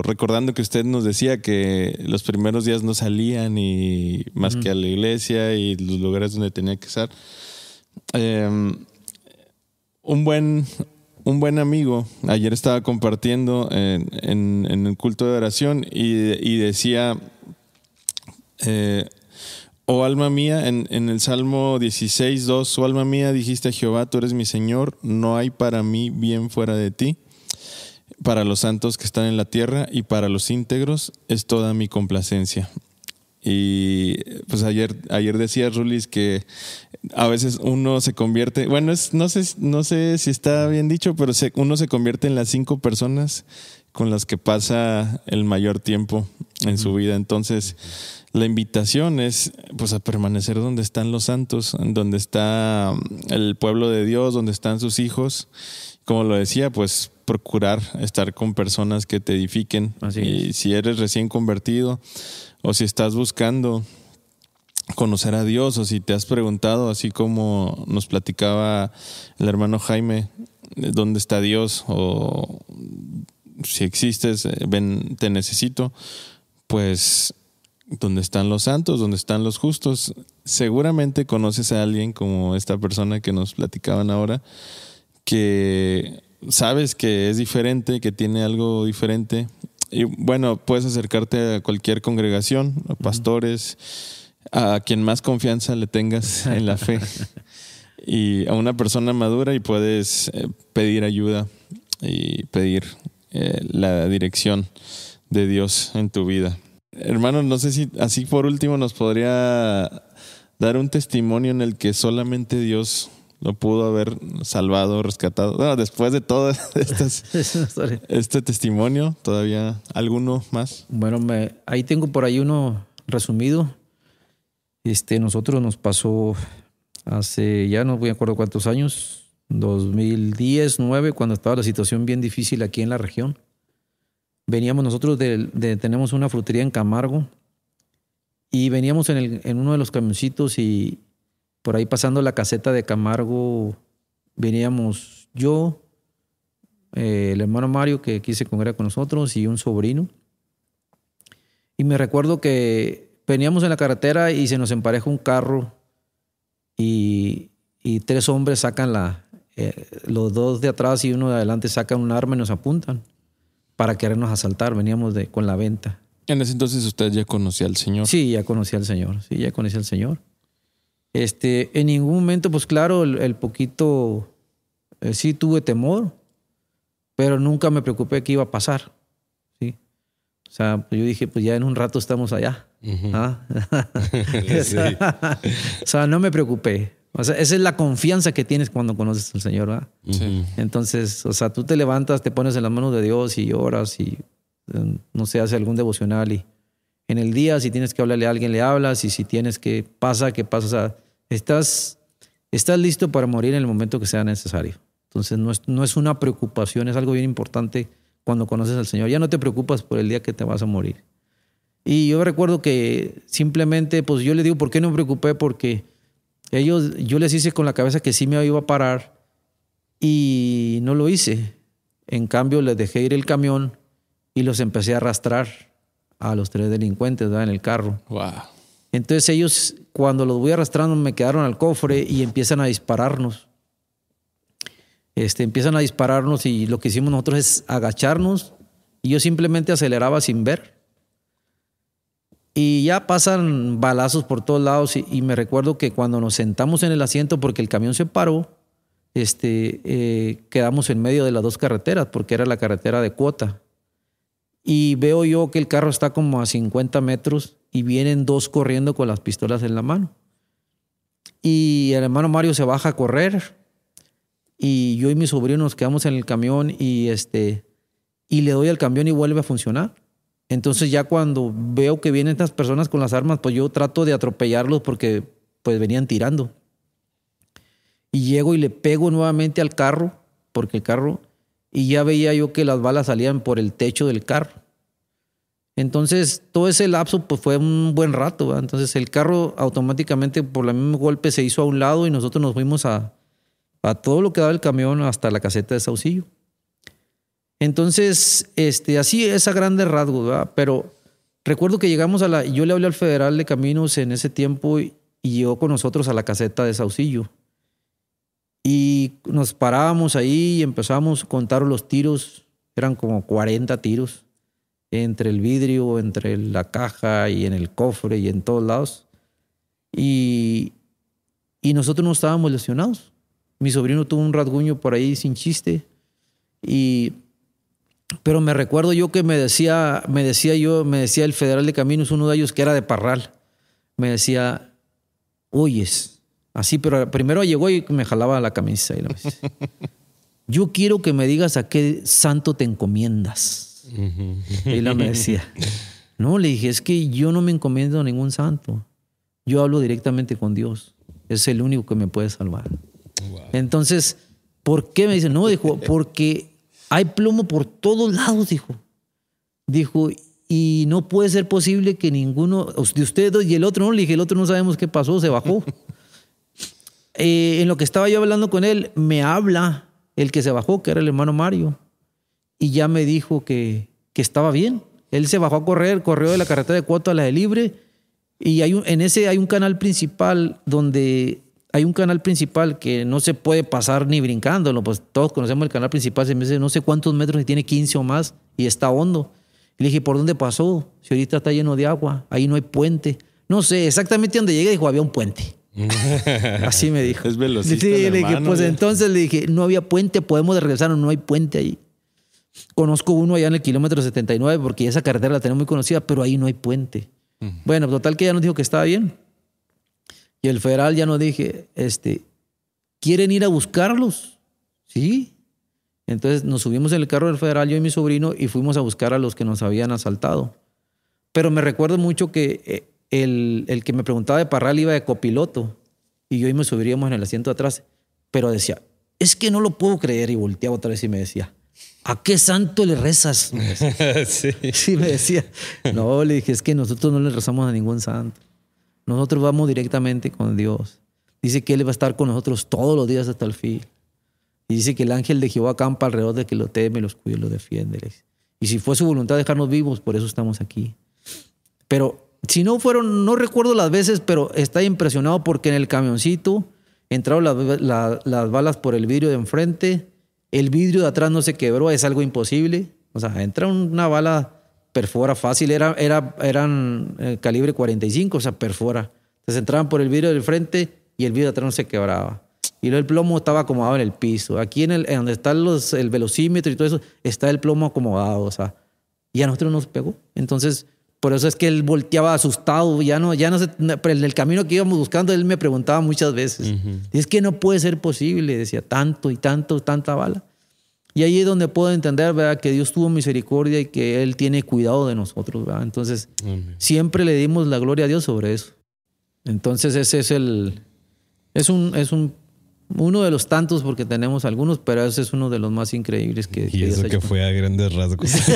recordando que usted nos decía que los primeros días no salían y más que a la iglesia y los lugares donde tenía que estar. Un buen amigo ayer estaba compartiendo en el culto de oración y decía, oh alma mía, en el Salmo 16:2, oh alma mía, dijiste a Jehová, tú eres mi Señor, no hay para mí bien fuera de ti. Para los santos que están en la tierra y para los íntegros es toda mi complacencia. Y pues ayer decía Rulis que a veces uno se convierte, bueno, no sé si está bien dicho, pero uno se convierte en las 5 personas con las que pasa el mayor tiempo en su vida. Entonces, la invitación es pues a permanecer donde están los santos, donde está el pueblo de Dios, donde están sus hijos. Como lo decía, pues procurar estar con personas que te edifiquen. Y si eres recién convertido o si estás buscando conocer a Dios o si te has preguntado, así como nos platicaba el hermano Jaime, ¿dónde está Dios? O si existes, ven, te necesito. Pues donde están los santos, donde están los justos, seguramente conoces a alguien como esta persona que nos platicaban ahora, que sabes que es diferente, que tiene algo diferente. Y bueno, puedes acercarte a cualquier congregación, a pastores, a quien más confianza le tengas en la fe y a una persona madura, y puedes pedir ayuda y pedir la dirección de Dios en tu vida. Hermano, no sé si así por último nos podría dar un testimonio en el que solamente Dios lo pudo haber salvado, rescatado. Bueno, después de todo este testimonio, ¿todavía alguno más? Bueno, ahí tengo por ahí uno resumido. Nosotros nos pasó hace, ya no voy a acuerdo cuántos años, 2010, 2009, cuando estaba la situación bien difícil aquí en la región. Veníamos nosotros tenemos una frutería en Camargo y veníamos en uno de los camioncitos y por ahí pasando la caseta de Camargo veníamos yo, el hermano Mario que aquí se congrega con nosotros y un sobrino. Y me recuerdo que veníamos en la carretera y se nos empareja un carro y 3 hombres sacan los 2 de atrás y uno de adelante sacan un arma y nos apuntan para querernos asaltar. Veníamos con la venta. En ese entonces usted ya conocía al Señor. Sí, ya conocía al Señor. En ningún momento, pues claro, el poquito, sí tuve temor, pero nunca me preocupé qué iba a pasar. ¿Sí? O sea, pues yo dije, pues ya en un rato estamos allá. Uh-huh. Sí. O sea, no me preocupé. O sea, esa es la confianza que tienes cuando conoces al Señor, ¿verdad? Sí. Entonces, o sea, tú te levantas, te pones en las manos de Dios y oras y, no sé, haces algún devocional y en el día, si tienes que hablarle a alguien, le hablas, y si tienes que pasa. O sea, estás listo para morir en el momento que sea necesario. Entonces, no es una preocupación, es algo bien importante cuando conoces al Señor. Ya no te preocupas por el día que te vas a morir. Y yo recuerdo que simplemente, pues yo le digo, ¿por qué no me preocupé? Porque yo les hice con la cabeza que sí me iba a parar y no lo hice. En cambio, les dejé ir el camión y los empecé a arrastrar a los 3 delincuentes, ¿verdad? En el carro. Wow. Entonces ellos, cuando los voy arrastrando, me quedaron al cofre y empiezan a dispararnos. Empiezan a dispararnos y lo que hicimos nosotros es agacharnos y yo simplemente aceleraba sin ver. Y ya pasan balazos por todos lados y me recuerdo que cuando nos sentamos en el asiento porque el camión se paró, quedamos en medio de las 2 carreteras porque era la carretera de cuota. y veo yo que el carro está como a 50 metros y vienen dos corriendo con las pistolas en la mano. Y el hermano Mario se baja a correr y yo y mi sobrino nos quedamos en el camión y le doy al camión y vuelve a funcionar. Entonces ya cuando veo que vienen estas personas con las armas, pues yo trato de atropellarlos porque pues venían tirando. Y llego y le pego nuevamente al carro, porque el carro, y ya veía yo que las balas salían por el techo del carro. Entonces todo ese lapso pues fue un buen rato, ¿verdad? Entonces el carro automáticamente por el mismo golpe se hizo a un lado y nosotros nos fuimos a todo lo que daba el camión hasta la caseta de Saucillo. Entonces, así es a grandes rasgos, ¿verdad? Pero recuerdo que llegamos yo le hablé al Federal de Caminos en ese tiempo y llegó con nosotros a la caseta de Saucillo. Y nos parábamos ahí y empezamos a contar los tiros. Eran como 40 tiros entre el vidrio, entre la caja y en el cofre y en todos lados. Y nosotros no estábamos lesionados. Mi sobrino tuvo un rasguño por ahí sin chiste. Pero me recuerdo yo que me decía el Federal de Caminos, uno de ellos que era de Parral, me decía, oyes, así, pero primero llegó y me jalaba la camisa y me decía, yo quiero que me digas a qué santo te encomiendas. Y él me decía, no, le dije, es que yo no me encomiendo a ningún santo, yo hablo directamente con Dios, es el único que me puede salvar. Wow. Entonces, ¿por qué? Me dice, no, dijo, porque hay plomo por todos lados, dijo. Dijo, y no puede ser posible que ninguno de ustedes dos y el otro, no, le dije, el otro no sabemos qué pasó, se bajó. En lo que estaba yo hablando con él, me habla el que se bajó, que era el hermano Mario, y ya me dijo que estaba bien. Él se bajó a correr, corrió de la carretera de Cuautla a la de Libre, y en ese hay un canal principal donde... Hay un canal principal que no se puede pasar ni brincándolo, pues todos conocemos el canal principal, se me dice no sé cuántos metros, y tiene 15 o más, y está hondo. Y le dije, ¿por dónde pasó? Si ahorita está lleno de agua, ahí no hay puente. No sé, exactamente donde llegué, dijo, había un puente. Así me dijo. Es velocista. Sí, le dije, pues ya. Entonces le dije, no había puente, podemos regresar, no hay puente ahí. Conozco uno allá en el kilómetro 79, porque esa carretera la tenemos muy conocida, pero ahí no hay puente. Bueno, total que ya nos dijo que estaba bien. Y el Federal ya nos dije, ¿quieren ir a buscarlos? Sí. Entonces nos subimos en el carro del Federal, yo y mi sobrino, y fuimos a buscar a los que nos habían asaltado. Pero me recuerdo mucho que el que me preguntaba de Parral iba de copiloto y yo y me subiríamos en el asiento de atrás. Pero decía, es que no lo puedo creer. Y volteaba otra vez y me decía, ¿a qué santo le rezas? Sí, me decía. No, le dije, es que nosotros no le rezamos a ningún santo. Nosotros vamos directamente con Dios. Dice que Él va a estar con nosotros todos los días hasta el fin. Y dice que el ángel de Jehová acampa alrededor de que lo teme, los cuida y lo defiende. Y si fue su voluntad dejarnos vivos, por eso estamos aquí. Pero si no fueron, no recuerdo las veces, pero está impresionado porque en el camioncito entraron las balas por el vidrio de enfrente. El vidrio de atrás no se quebró, es algo imposible. O sea, entra una bala, perfora fácil, eran calibre 45, o sea, perfora. Entonces entraban por el vidrio del frente y el vidrio de atrás no se quebraba. Y luego el plomo estaba acomodado en el piso. Aquí en donde está el velocímetro y todo eso, está el plomo acomodado, o sea, y a nosotros nos pegó. Entonces, por eso es que él volteaba asustado, pero en el camino que íbamos buscando, él me preguntaba muchas veces. Y es que no puede ser posible, decía, tanta bala. Y ahí es donde puedo entender, ¿verdad?, que Dios tuvo misericordia y que Él tiene cuidado de nosotros, ¿verdad? Entonces, siempre le dimos la gloria a Dios sobre eso. Entonces, ese es uno de los tantos, porque tenemos algunos, pero ese es uno de los más increíbles que... Y eso que fue a grandes rasgos. Sí.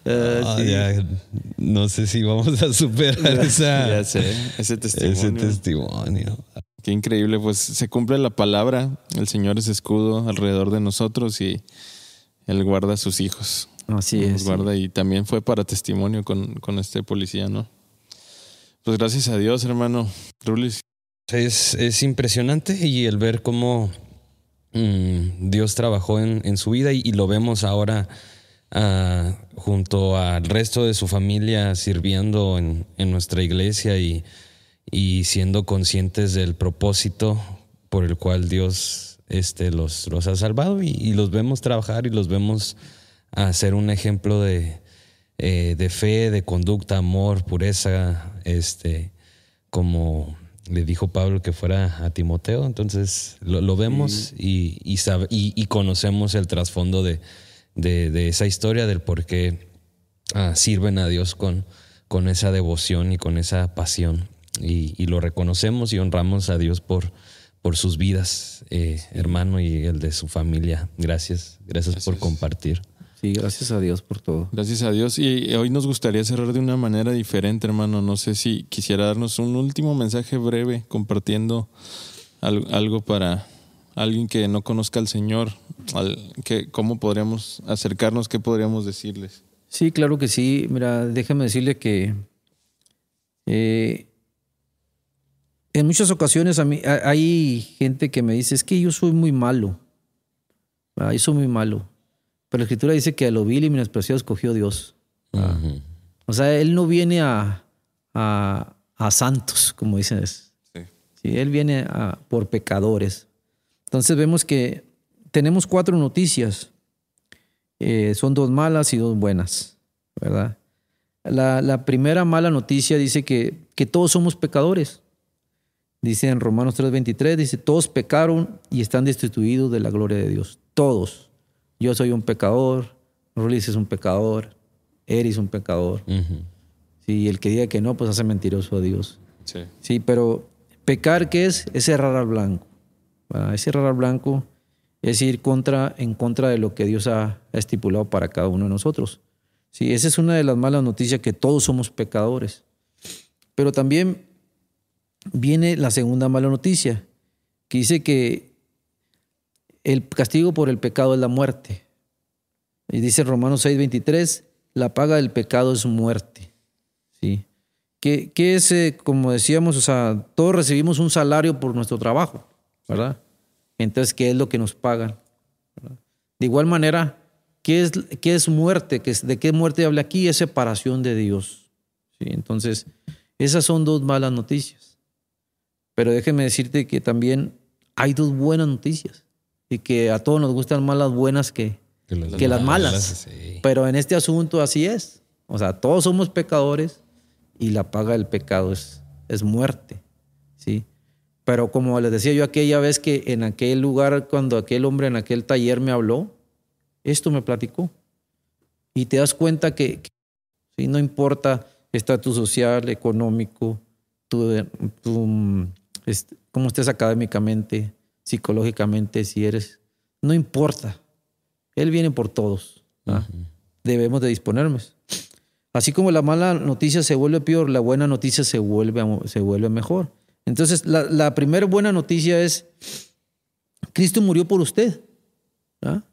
Ya, no sé si vamos a superar ese testimonio. Qué increíble, pues se cumple la palabra, el Señor es escudo alrededor de nosotros y Él guarda a sus hijos. Así es. Guarda, y también fue para testimonio con este policía, ¿no? Pues gracias a Dios, hermano. Rulis. Es impresionante y el ver cómo Dios trabajó en su vida y lo vemos ahora junto al resto de su familia sirviendo en nuestra iglesia y siendo conscientes del propósito por el cual Dios los ha salvado y los vemos trabajar y los vemos a ser un ejemplo de fe, de conducta, amor, pureza, como le dijo Pablo que fuera a Timoteo. Entonces lo vemos y conocemos el trasfondo de esa historia, del por qué sirven a Dios con esa devoción y con esa pasión. Y lo reconocemos y honramos a Dios por sus vidas, hermano, y el de su familia. Gracias por compartir. Sí, gracias a Dios por todo. Gracias a Dios. Y hoy nos gustaría cerrar de una manera diferente, hermano. No sé si quisiera darnos un último mensaje breve compartiendo algo para alguien que no conozca al Señor. ¿Cómo podríamos acercarnos? ¿Qué podríamos decirles? Sí, claro que sí. Mira, déjame decirle que en muchas ocasiones a mí hay gente que me dice, es que yo soy muy malo. Yo soy muy malo. Pero la Escritura dice que a lo vil y menospreciado escogió Dios. Uh-huh. O sea, Él no viene a santos, como dicen. Sí, Él viene por pecadores. Entonces vemos que tenemos 4 noticias. Son 2 malas y 2 buenas, ¿verdad? La primera mala noticia dice que todos somos pecadores. Dice en Romanos 3:23, dice, todos pecaron y están destituidos de la gloria de Dios. Todos. Yo soy un pecador, Rulis es un pecador, Eris es un pecador. Uh-huh. Sí, el que diga que no, pues hace mentiroso a Dios. Sí. Sí, pero pecar, ¿qué es? Es errar al blanco. Es errar al blanco, es ir en contra de lo que Dios ha estipulado para cada uno de nosotros. Sí, esa es una de las malas noticias, que todos somos pecadores. Pero también viene la segunda mala noticia, que dice que el castigo por el pecado es la muerte. Y dice Romanos 6:23, la paga del pecado es muerte. ¿Sí? Que es, como decíamos, o sea, todos recibimos un salario por nuestro trabajo, ¿verdad? Entonces, ¿qué es lo que nos pagan? ¿Verdad? De igual manera, ¿qué es muerte? ¿De qué muerte habla aquí? Es separación de Dios. ¿Sí? Entonces, esas son 2 malas noticias. Pero déjeme decirte que también hay 2 buenas noticias. Y que a todos nos gustan más las buenas que las malas. Sí. Pero en este asunto así es. O sea, todos somos pecadores y la paga del pecado es muerte. ¿Sí? Pero como les decía yo aquella vez, que en aquel lugar, cuando aquel hombre en aquel taller me habló, esto me platicó. Y te das cuenta que ¿sí? No importa estatus social, económico, cómo estés académicamente, psicológicamente, no importa. Él viene por todos. Uh-huh. Debemos de disponernos. Así como la mala noticia se vuelve peor, la buena noticia se vuelve mejor. Entonces, la primera buena noticia es, Cristo murió por usted. ¿Ah?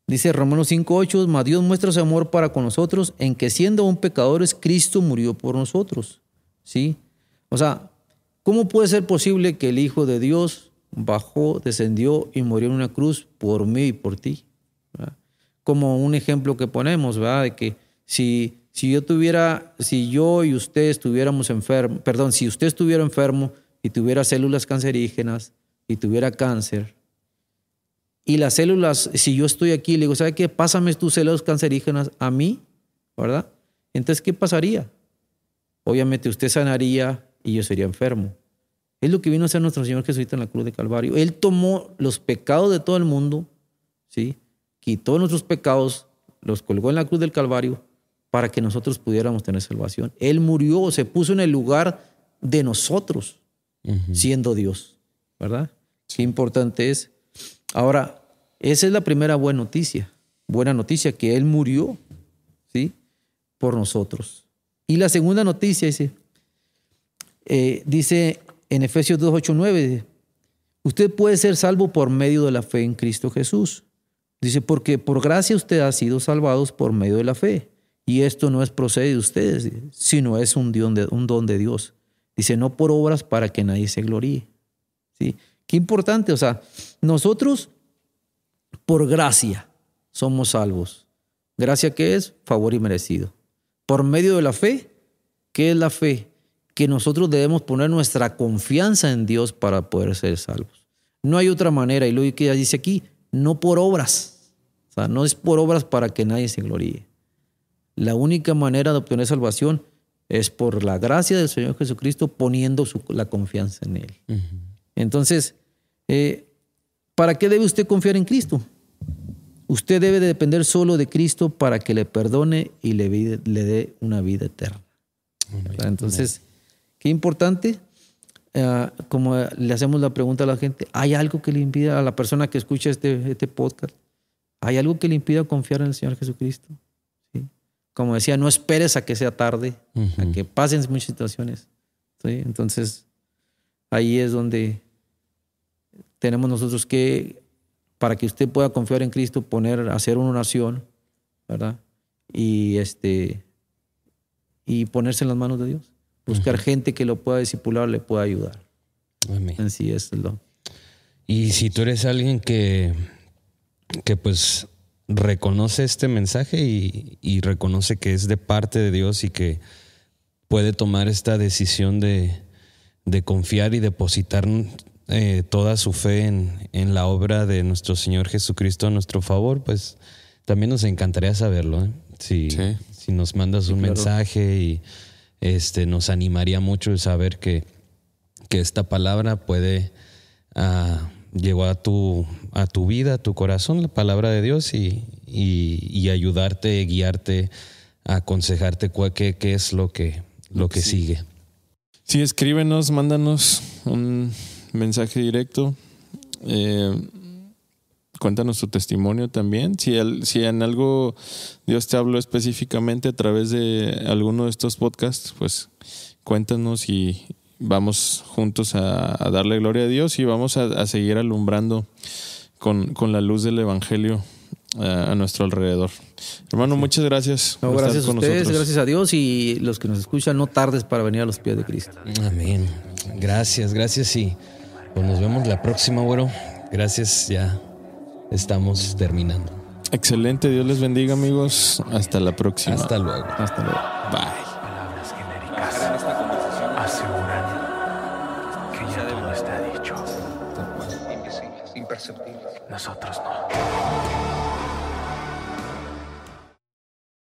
Dice Romanos 5:8, mas Dios muestra su amor para con nosotros, en que siendo aún pecadores, Cristo murió por nosotros. ¿Sí? O sea, ¿cómo puede ser posible que el Hijo de Dios bajó, descendió y murió en una cruz por mí y por ti? ¿Verdad? Como un ejemplo que ponemos, ¿verdad? De que si yo y usted estuviéramos enfermos, si usted estuviera enfermo y tuviera células cancerígenas y tuviera cáncer, y las células, si yo estoy aquí, le digo, ¿sabe qué? Pásame tus células cancerígenas a mí, ¿verdad? Entonces, ¿qué pasaría? Obviamente usted sanaría y yo sería enfermo. Es lo que vino a hacer nuestro Señor Jesucristo en la cruz de Calvario. Él tomó los pecados de todo el mundo, ¿sí? Quitó nuestros pecados, los colgó en la cruz del Calvario para que nosotros pudiéramos tener salvación. Él murió, se puso en el lugar de nosotros, uh-huh, siendo Dios, ¿verdad? Qué importante es. Ahora, esa es la primera buena noticia, que Él murió, ¿sí? Por nosotros. Y la segunda noticia dice en Efesios 2:8-9, usted puede ser salvo por medio de la fe en Cristo Jesús. Dice, porque por gracia usted ha sido salvados por medio de la fe. Y esto no es procede de ustedes, sino es un don de Dios. Dice, no por obras para que nadie se gloríe. ¿Sí? Qué importante, o sea, nosotros por gracia somos salvos. ¿Gracia qué es? Favor inmerecido. Por medio de la fe, ¿qué es la fe? Que nosotros debemos poner nuestra confianza en Dios para poder ser salvos. No hay otra manera, y lo que dice aquí, no por obras. O sea, no es por obras para que nadie se gloríe. La única manera de obtener salvación es por la gracia del Señor Jesucristo, poniendo la confianza en Él. Entonces, ¿para qué debe usted confiar en Cristo? Usted debe de depender solo de Cristo para que le perdone y le dé una vida eterna. Entonces, qué importante, como le hacemos la pregunta a la gente, ¿hay algo que le impida a la persona que escucha este podcast? ¿Hay algo que le impida confiar en el Señor Jesucristo? ¿Sí? Como decía, no esperes a que sea tarde, a que pasen muchas situaciones. ¿Sí? Entonces, ahí es donde tenemos nosotros que, para que usted pueda confiar en Cristo, hacer una oración, ¿verdad? Y ponerse en las manos de Dios. Buscar gente que lo pueda discipular, le pueda ayudar. Amén. Así es. Y si tú eres alguien que pues reconoce este mensaje y reconoce que es de parte de Dios y que puede tomar esta decisión de confiar y depositar toda su fe en la obra de nuestro Señor Jesucristo a nuestro favor, pues también nos encantaría saberlo, ¿eh? Si nos mandas un mensaje y nos animaría mucho el saber que esta palabra puede llegó a tu vida, a tu corazón, la palabra de Dios y ayudarte, guiarte, aconsejarte qué es lo que sigue. Sí, escríbenos, mándanos un mensaje directo. Cuéntanos tu testimonio también. Si en algo Dios te habló específicamente a través de alguno de estos podcasts, pues cuéntanos y vamos juntos a darle gloria a Dios y vamos a seguir alumbrando con la luz del Evangelio a nuestro alrededor. Hermano, muchas gracias. No, gracias a ustedes, nosotros. Gracias a Dios, y los que nos escuchan, no tardes para venir a los pies de Cristo. Amén. Gracias y pues nos vemos la próxima, güero. Gracias, ya estamos terminando. Excelente, Dios les bendiga, amigos. Hasta la próxima. Hasta luego. Bye. Palabras genéricas aseguran que ya todo está dicho. Invisibles, imperceptibles. Nosotros no.